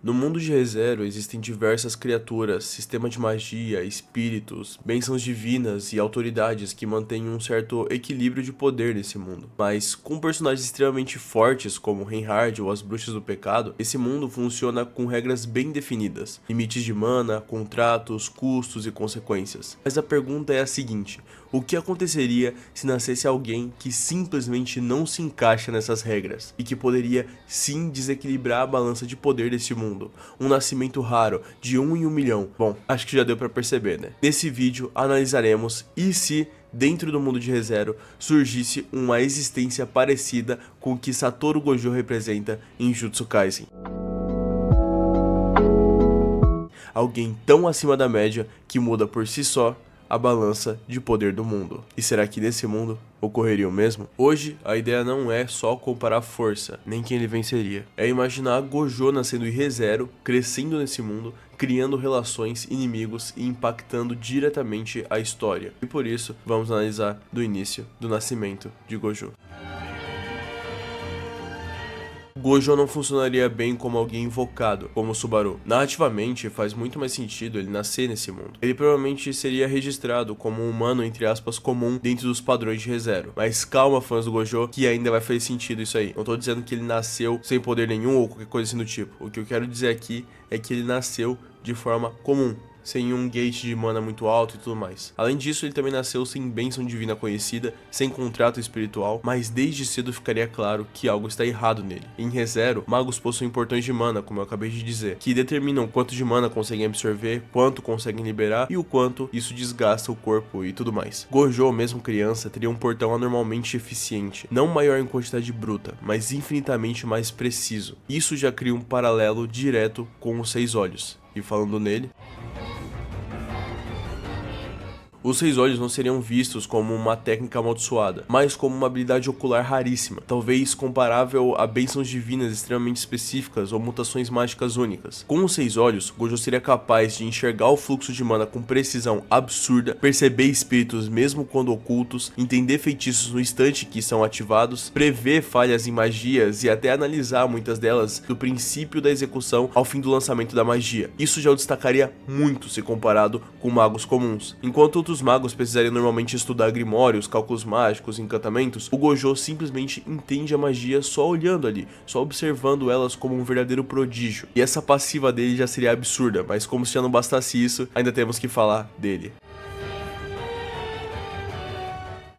No mundo de ReZero existem diversas criaturas, sistema de magia, espíritos, bênçãos divinas e autoridades que mantêm um certo equilíbrio de poder nesse mundo. Mas com personagens extremamente fortes como Reinhard ou as Bruxas do Pecado, esse mundo funciona com regras bem definidas, limites de mana, contratos, custos e consequências. Mas a pergunta é a seguinte: o que aconteceria se nascesse alguém que simplesmente não se encaixa nessas regras e que poderia sim desequilibrar a balança de poder desse mundo? Um nascimento raro, de 1 em 1 milhão. Bom, acho que já deu pra perceber, né? Nesse vídeo analisaremos e se dentro do mundo de ReZero surgisse uma existência parecida com o que Satoru Gojo representa em Jujutsu Kaisen. Alguém tão acima da média que muda por si só a balança de poder do mundo. E será que nesse mundo ocorreria o mesmo? Hoje, a ideia não é só comparar força, nem quem ele venceria. É imaginar Gojo nascendo em ReZero, crescendo nesse mundo, criando relações, inimigos e impactando diretamente a história. E por isso, vamos analisar do início do nascimento de Gojo. Gojo não funcionaria bem como alguém invocado, como Subaru. Narrativamente, faz muito mais sentido ele nascer nesse mundo. Ele provavelmente seria registrado como um humano, entre aspas, comum dentro dos padrões de ReZero. Mas calma, fãs do Gojo, que ainda vai fazer sentido isso aí. Não tô dizendo que ele nasceu sem poder nenhum ou qualquer coisa assim do tipo. O que eu quero dizer aqui é que ele nasceu de forma comum, sem um gate de mana muito alto e tudo mais. Além disso, ele também nasceu sem bênção divina conhecida, sem contrato espiritual, mas desde cedo ficaria claro que algo está errado nele. Em ReZero, magos possuem portões de mana, como eu acabei de dizer, que determinam quanto de mana conseguem absorver, quanto conseguem liberar e o quanto isso desgasta o corpo e tudo mais. Gojo, mesmo criança, teria um portão anormalmente eficiente, não maior em quantidade bruta, mas infinitamente mais preciso. Isso já cria um paralelo direto com os 6 olhos. E falando nele, os 6 olhos não seriam vistos como uma técnica amaldiçoada, mas como uma habilidade ocular raríssima, talvez comparável a bênçãos divinas extremamente específicas ou mutações mágicas únicas. Com os 6 olhos, Gojo seria capaz de enxergar o fluxo de mana com precisão absurda, perceber espíritos mesmo quando ocultos, entender feitiços no instante que são ativados, prever falhas em magias e até analisar muitas delas do princípio da execução ao fim do lançamento da magia. Isso já o destacaria muito se comparado com magos comuns. Enquanto outros magos precisariam normalmente estudar grimórios, cálculos mágicos, encantamentos, o Gojo simplesmente entende a magia só olhando ali, só observando elas como um verdadeiro prodígio. E essa passiva dele já seria absurda, mas como se já não bastasse isso, ainda temos que falar dele.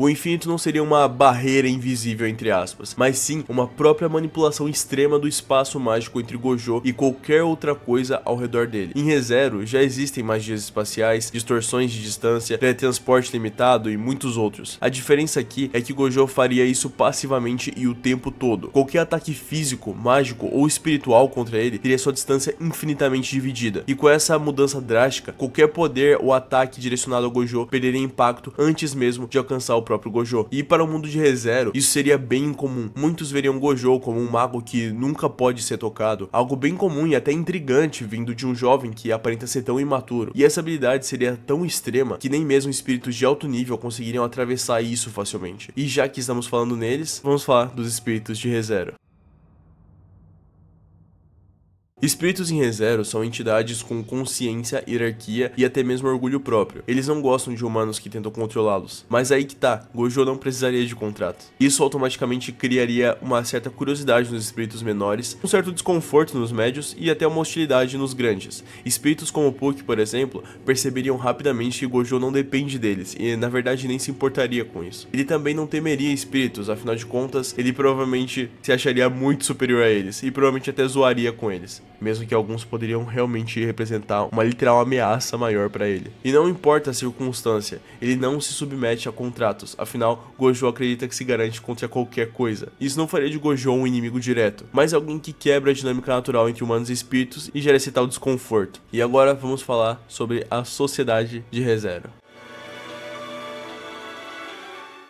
O infinito não seria uma barreira invisível entre aspas, mas sim uma própria manipulação extrema do espaço mágico entre Gojo e qualquer outra coisa ao redor dele. Em ReZero já existem magias espaciais, distorções de distância, teletransporte limitado e muitos outros. A diferença aqui é que Gojo faria isso passivamente e o tempo todo. Qualquer ataque físico, mágico ou espiritual contra ele teria sua distância infinitamente dividida. E com essa mudança drástica, qualquer poder ou ataque direcionado ao Gojo perderia impacto antes mesmo de alcançar o próprio Gojo. E para o mundo de ReZero, isso seria bem incomum. Muitos veriam Gojo como um mago que nunca pode ser tocado, algo bem comum e até intrigante vindo de um jovem que aparenta ser tão imaturo. E essa habilidade seria tão extrema que nem mesmo espíritos de alto nível conseguiriam atravessar isso facilmente. E já que estamos falando neles, vamos falar dos espíritos de ReZero. Espíritos em ReZero são entidades com consciência, hierarquia e até mesmo orgulho próprio. Eles não gostam de humanos que tentam controlá-los. Mas aí que tá, Gojo não precisaria de contrato. Isso automaticamente criaria uma certa curiosidade nos espíritos menores, um certo desconforto nos médios e até uma hostilidade nos grandes. Espíritos como Puck, por exemplo, perceberiam rapidamente que Gojo não depende deles e na verdade nem se importaria com isso. Ele também não temeria espíritos, afinal de contas, ele provavelmente se acharia muito superior a eles e provavelmente até zoaria com eles, mesmo que alguns poderiam realmente representar uma literal ameaça maior para ele. E não importa a circunstância, ele não se submete a contratos, afinal, Gojo acredita que se garante contra qualquer coisa. Isso não faria de Gojo um inimigo direto, mas alguém que quebra a dinâmica natural entre humanos e espíritos e gera esse tal desconforto. E agora vamos falar sobre a sociedade de ReZero.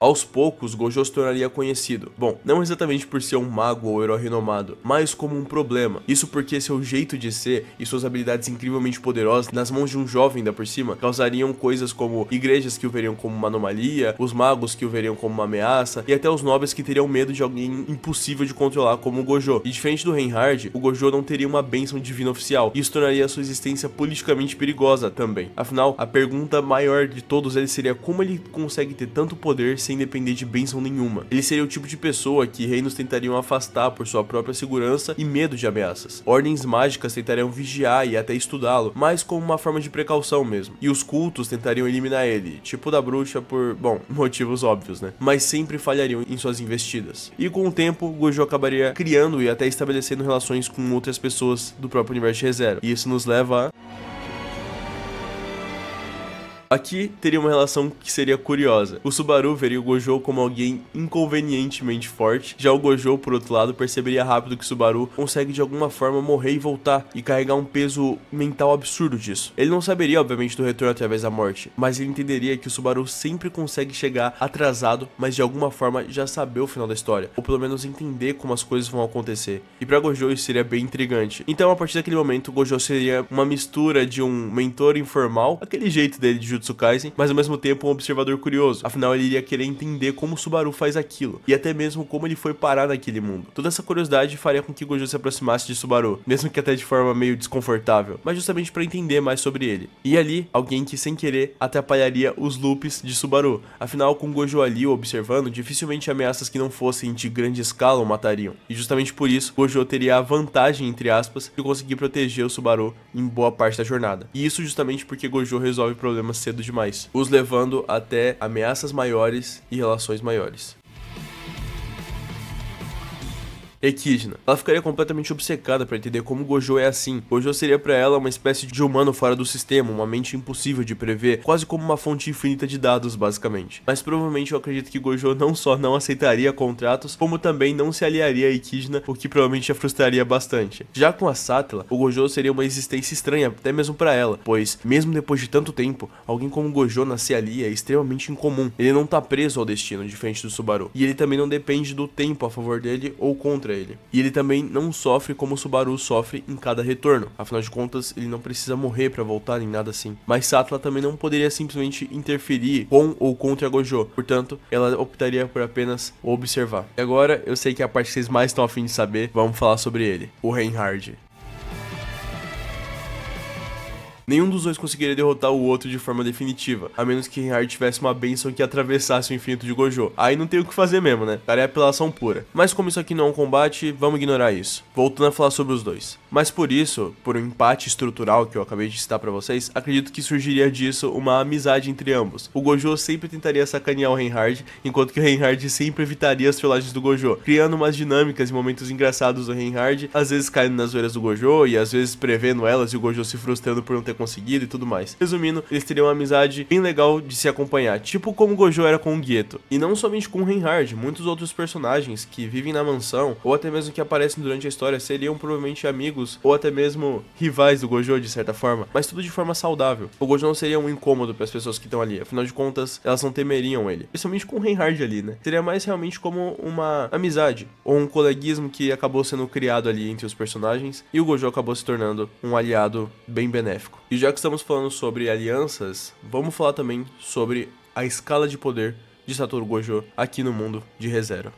Aos poucos, Gojo se tornaria conhecido. Bom, não exatamente por ser um mago ou herói renomado, mas como um problema. Isso porque seu jeito de ser e suas habilidades incrivelmente poderosas nas mãos de um jovem ainda por cima causariam coisas como igrejas que o veriam como uma anomalia, os magos que o veriam como uma ameaça e até os nobres que teriam medo de alguém impossível de controlar como o Gojo. E diferente do Reinhard, o Gojo não teria uma bênção divina oficial, e isso tornaria a sua existência politicamente perigosa também. Afinal, a pergunta maior de todos eles seria como ele consegue ter tanto poder sem depender de bênção nenhuma. Ele seria o tipo de pessoa que reinos tentariam afastar por sua própria segurança e medo de ameaças. Ordens mágicas tentariam vigiar e até estudá-lo, mas como uma forma de precaução mesmo. E os cultos tentariam eliminar ele, tipo da bruxa por, bom, motivos óbvios, né? Mas sempre falhariam em suas investidas. E com o tempo, Gojo acabaria criando e até estabelecendo relações com outras pessoas do próprio universo de ReZero. E isso nos leva a... Aqui teria uma relação que seria curiosa. O Subaru veria o Gojo como alguém inconvenientemente forte, já o Gojo, por outro lado, perceberia rápido que o Subaru consegue de alguma forma morrer e voltar, e carregar um peso mental absurdo disso. Ele não saberia, obviamente, do retorno através da morte, mas ele entenderia que o Subaru sempre consegue chegar atrasado, mas de alguma forma já saber o final da história, ou pelo menos entender como as coisas vão acontecer. E pra Gojo isso seria bem intrigante. Então, a partir daquele momento, o Gojo seria uma mistura de um mentor informal, aquele jeito dele de Jujutsu Kaisen, mas ao mesmo tempo um observador curioso. Afinal, ele iria querer entender como o Subaru faz aquilo, e até mesmo como ele foi parar naquele mundo. Toda essa curiosidade faria com que Gojo se aproximasse de Subaru, mesmo que até de forma meio desconfortável, mas justamente para entender mais sobre ele. E ali, alguém que sem querer atrapalharia os loops de Subaru. Afinal, com Gojo ali observando, dificilmente ameaças que não fossem de grande escala o matariam. E justamente por isso, Gojo teria a vantagem, entre aspas, de conseguir proteger o Subaru em boa parte da jornada. E isso justamente porque Gojo resolve problemas cedo demais, os levando até ameaças maiores e relações maiores. Equidna. Ela ficaria completamente obcecada para entender como Gojo é assim. Gojo seria para ela uma espécie de humano fora do sistema, uma mente impossível de prever, quase como uma fonte infinita de dados, basicamente. Mas provavelmente eu acredito que Gojo não só não aceitaria contratos, como também não se aliaria a Equidna, o que provavelmente a frustraria bastante. Já com a Satella, o Gojo seria uma existência estranha, até mesmo para ela, pois, mesmo depois de tanto tempo, alguém como Gojo nascer ali é extremamente incomum. Ele não tá preso ao destino, diferente do Subaru, e ele também não depende do tempo a favor dele ou contra ele. E ele também não sofre como o Subaru sofre em cada retorno. Afinal de contas, ele não precisa morrer pra voltar nem nada assim. Mas Satella também não poderia simplesmente interferir com ou contra Gojo. Portanto, ela optaria por apenas observar. E agora, eu sei que é a parte que vocês mais estão a fim de saber. Vamos falar sobre ele, o Reinhard. Nenhum dos dois conseguiria derrotar o outro de forma definitiva, a menos que Reinhard tivesse uma bênção que atravessasse o infinito de Gojo. Aí não tem o que fazer mesmo, né? Cara, é apelação pura. Mas como isso aqui não é um combate, vamos ignorar isso. Voltando a falar sobre os dois. Mas por isso, por um empate estrutural que eu acabei de citar pra vocês, acredito que surgiria disso uma amizade entre ambos. O Gojo sempre tentaria sacanear o Reinhard, enquanto que o Reinhard sempre evitaria as trollagens do Gojo, criando umas dinâmicas e momentos engraçados do Reinhard, às vezes caindo nas zoeiras do Gojo e às vezes prevendo elas e o Gojo se frustrando por não ter conseguido e tudo mais. Resumindo, eles teriam uma amizade bem legal de se acompanhar, tipo como Gojo era com o Geto. E não somente com o Reinhard, muitos outros personagens que vivem na mansão, ou até mesmo que aparecem durante a história, seriam provavelmente amigos, ou até mesmo rivais do Gojo de certa forma, mas tudo de forma saudável. O Gojo não seria um incômodo para as pessoas que estão ali, afinal de contas, elas não temeriam ele. Principalmente com o Reinhard ali, né? Seria mais realmente como uma amizade, ou um coleguismo que acabou sendo criado ali entre os personagens, e o Gojo acabou se tornando um aliado bem benéfico. E já que estamos falando sobre alianças, vamos falar também sobre a escala de poder de Satoru Gojo aqui no mundo de ReZero.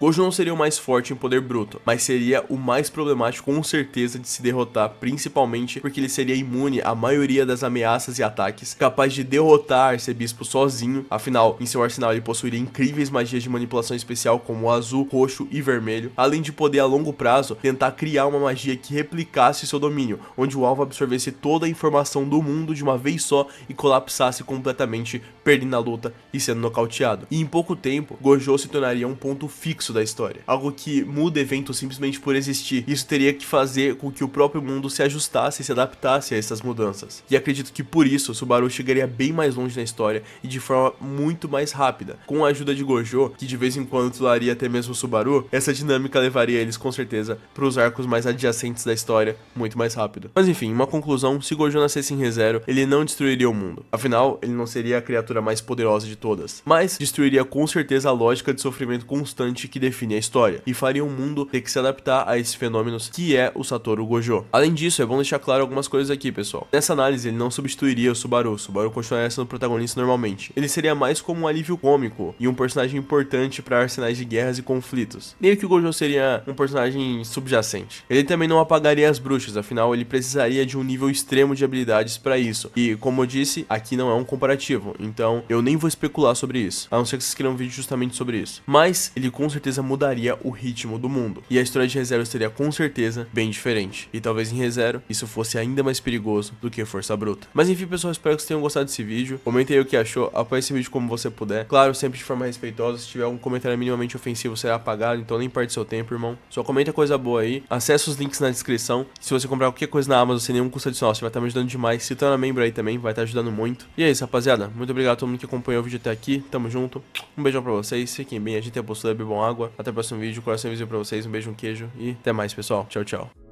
Gojo não seria o mais forte em poder bruto, mas seria o mais problemático com certeza de se derrotar, principalmente porque ele seria imune à maioria das ameaças e ataques, capaz de derrotar Arcebispo sozinho, afinal, em seu arsenal ele possuiria incríveis magias de manipulação especial como o azul, roxo e vermelho, além de poder a longo prazo tentar criar uma magia que replicasse seu domínio, onde o alvo absorvesse toda a informação do mundo de uma vez só e colapsasse completamente, perdendo a luta e sendo nocauteado. E em pouco tempo, Gojo se tornaria um ponto fixo da história, algo que muda eventos simplesmente por existir. Isso teria que fazer com que o próprio mundo se ajustasse e se adaptasse a essas mudanças. E acredito que por isso Subaru chegaria bem mais longe na história e de forma muito mais rápida. Com a ajuda de Gojo, que de vez em quando tularia até mesmo Subaru, essa dinâmica levaria eles com certeza para os arcos mais adjacentes da história muito mais rápido. Mas enfim, uma conclusão, se Gojo nascesse em ReZero, ele não destruiria o mundo. Afinal, ele não seria a criatura criatura mais poderosa de todas, mas destruiria com certeza a lógica de sofrimento constante que define a história, e faria o mundo ter que se adaptar a esses fenômenos que é o Satoru Gojo. Além disso, é bom deixar claro algumas coisas aqui, pessoal. Nessa análise, ele não substituiria o Subaru continuaria sendo o protagonista normalmente. Ele seria mais como um alívio cômico e um personagem importante para arsenais de guerras e conflitos. Meio que o Gojo seria um personagem subjacente. Ele também não apagaria as bruxas, afinal ele precisaria de um nível extremo de habilidades para isso. E como eu disse, aqui não é um comparativo, então eu nem vou especular sobre isso, a não ser que vocês queiram um vídeo justamente sobre isso. Mas ele com certeza mudaria o ritmo do mundo, e a história de ReZero seria com certeza bem diferente. E talvez em ReZero isso fosse ainda mais perigoso do que Força Bruta. Mas enfim, pessoal, espero que vocês tenham gostado desse vídeo. Comentem aí o que achou, apoie esse vídeo como você puder. Claro, sempre de forma respeitosa. Se tiver algum comentário minimamente ofensivo, será apagado, então nem perde seu tempo, irmão. Só comenta coisa boa aí. Acesse os links na descrição. Se você comprar qualquer coisa na Amazon sem nenhum custo adicional, você vai estar me ajudando demais. Se torna membro aí também, vai estar ajudando muito. E é isso, rapaziada. Muito obrigado a todo mundo que acompanhou o vídeo até aqui. Tamo junto. Um beijão pra vocês. Fiquem bem. A gente tem a postura, bebam água. Até o próximo vídeo. Coração visível pra vocês. Um beijo, um queijo. E até mais, pessoal. Tchau, tchau.